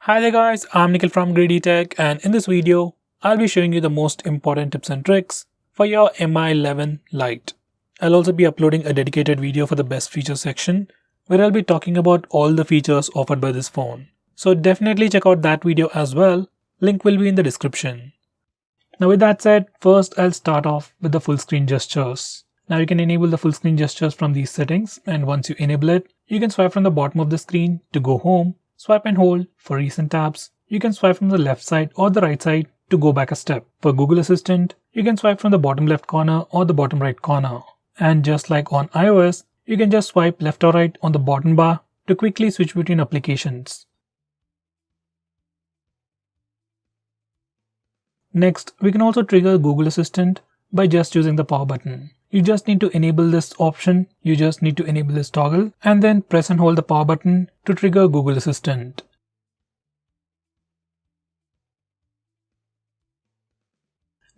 Hi there guys, I'm Nikhil from GreedyTech, and in this video, I'll be showing you the most important tips and tricks for your Mi 11 Lite. I'll also be uploading a dedicated video for the best features section where I'll be talking about all the features offered by this phone. So definitely check out that video as well, link will be in the description. Now with that said, first I'll start off with the full screen gestures. Now you can enable the full screen gestures from these settings, and once you enable it, you can swipe from the bottom of the screen to go home. Swipe and hold for recent tabs. You can swipe from the left side or the right side to go back a step. For Google Assistant, you can swipe from the bottom left corner or the bottom right corner. And just like on iOS, you can just swipe left or right on the bottom bar to quickly switch between applications. Next, we can also trigger Google Assistant by just using the power button. You just need to enable this option, you just need to enable this toggle and then press and hold the power button to trigger Google Assistant.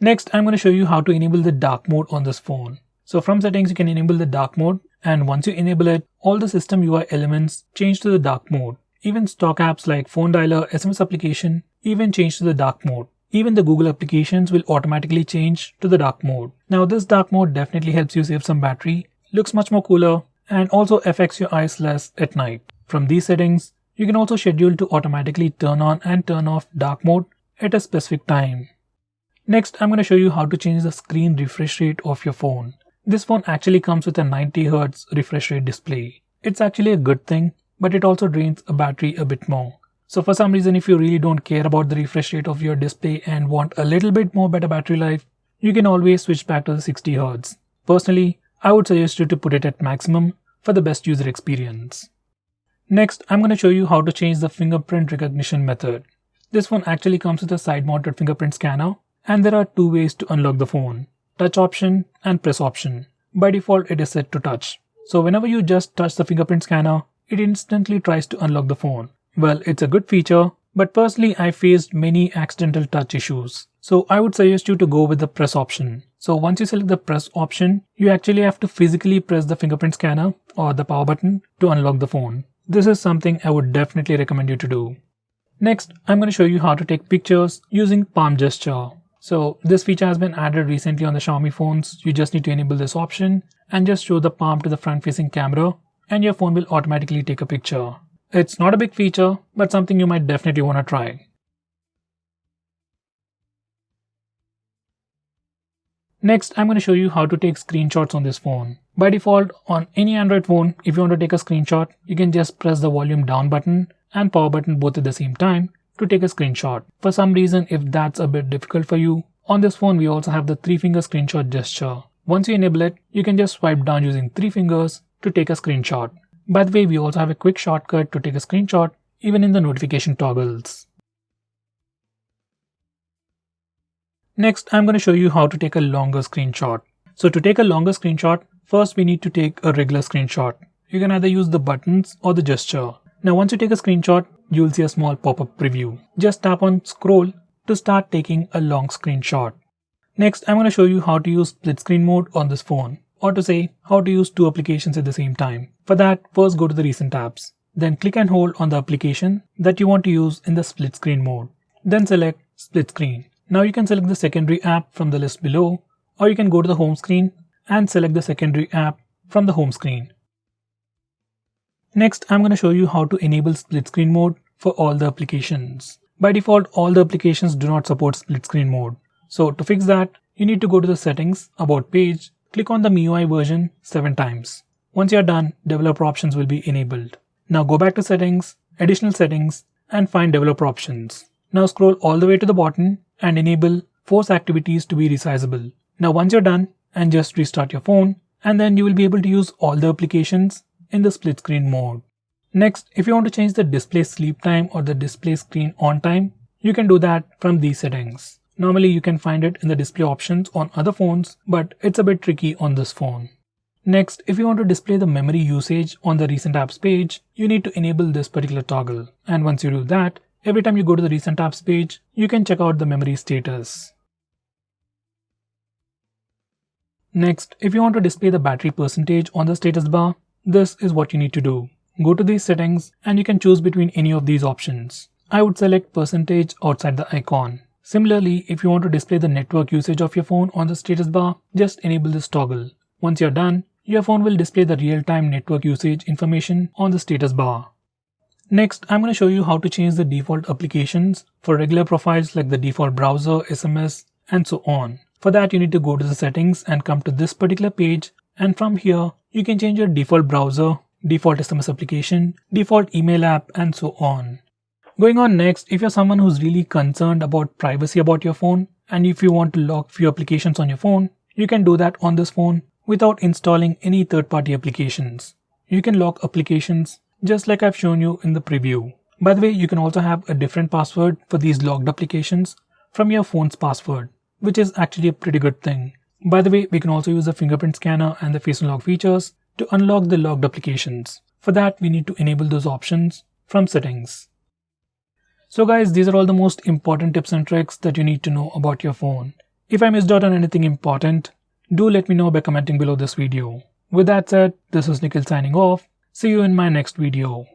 Next, I'm going to show you how to enable the dark mode on this phone. So from settings, you can enable the dark mode, and once you enable it, all the system UI elements change to the dark mode. Even stock apps like phone dialer, SMS application even change to the dark mode. Even the Google applications will automatically change to the dark mode. Now this dark mode definitely helps you save some battery, looks much more cooler, and also affects your eyes less at night. From these settings, you can also schedule to automatically turn on and turn off dark mode at a specific time. Next, I'm going to show you how to change the screen refresh rate of your phone. This phone actually comes with a 90Hz refresh rate display. It's actually a good thing, but it also drains a battery a bit more. So for some reason, if you really don't care about the refresh rate of your display and want a little bit more better battery life, you can always switch back to the 60Hz. Personally, I would suggest you to put it at maximum for the best user experience. Next, I'm going to show you how to change the fingerprint recognition method. This phone actually comes with a side-mounted fingerprint scanner, and there are two ways to unlock the phone: touch option and press option. By default, it is set to touch. So whenever you just touch the fingerprint scanner, it instantly tries to unlock the phone. Well, it's a good feature, but personally I faced many accidental touch issues. So I would suggest you to go with the press option. So once you select the press option, you actually have to physically press the fingerprint scanner or the power button to unlock the phone. This is something I would definitely recommend you to do. Next, I'm going to show you how to take pictures using palm gesture. So this feature has been added recently on the Xiaomi phones. You just need to enable this option and just show the palm to the front facing camera and your phone will automatically take a picture. It's not a big feature, but something you might definitely want to try. Next, I'm going to show you how to take screenshots on this phone. By default, on any Android phone, if you want to take a screenshot, you can just press the volume down button and power button both at the same time to take a screenshot. For some reason, if that's a bit difficult for you, on this phone we also have the 3-finger screenshot gesture. Once you enable it, you can just swipe down using 3 fingers to take a screenshot. By the way, we also have a quick shortcut to take a screenshot even in the notification toggles. Next, I'm going to show you how to take a longer screenshot. So to take a longer screenshot, first we need to take a regular screenshot. You can either use the buttons or the gesture. Now once you take a screenshot, you'll see a small pop-up preview. Just tap on scroll to start taking a long screenshot. Next, I'm going to show you how to use split screen mode on this phone, or to say how to use 2 applications at the same time. For that, first go to the recent tabs. Then click and hold on the application that you want to use in the split screen mode. Then select split screen. Now you can select the secondary app from the list below, or you can go to the home screen and select the secondary app from the home screen. Next, I'm going to show you how to enable split screen mode for all the applications. By default, all the applications do not support split screen mode. So to fix that, you need to go to the settings, about page, click on the MIUI version 7 times. Once you're done, developer options will be enabled. Now go back to settings, additional settings, and find developer options. Now scroll all the way to the bottom and enable force activities to be resizable. Now once you're done, and just restart your phone, and then you will be able to use all the applications in the split screen mode. Next, if you want to change the display sleep time or the display screen on time, you can do that from these settings. Normally you can find it in the display options on other phones, but it's a bit tricky on this phone. Next, if you want to display the memory usage on the recent apps page, you need to enable this particular toggle. And once you do that, every time you go to the recent apps page, you can check out the memory status. Next, if you want to display the battery percentage on the status bar, this is what you need to do. Go to these settings and you can choose between any of these options. I would select percentage outside the icon. Similarly, if you want to display the network usage of your phone on the status bar, just enable this toggle. Once you're done, your phone will display the real-time network usage information on the status bar. Next, I'm going to show you how to change the default applications for regular profiles like the default browser, SMS, and so on. For that, you need to go to the settings and come to this particular page, and from here, you can change your default browser, default SMS application, default email app, and so on. Going on next, if you're someone who's really concerned about privacy about your phone, and if you want to lock few applications on your phone, you can do that on this phone without installing any third-party applications. You can lock applications just like I've shown you in the preview. By the way, you can also have a different password for these locked applications from your phone's password, which is actually a pretty good thing. By the way, we can also use the fingerprint scanner and the face unlock features to unlock the locked applications. For that, we need to enable those options from settings. So guys, these are all the most important tips and tricks that you need to know about your phone. If I missed out on anything important, do let me know by commenting below this video. With that said, this is Nikhil signing off. See you in my next video.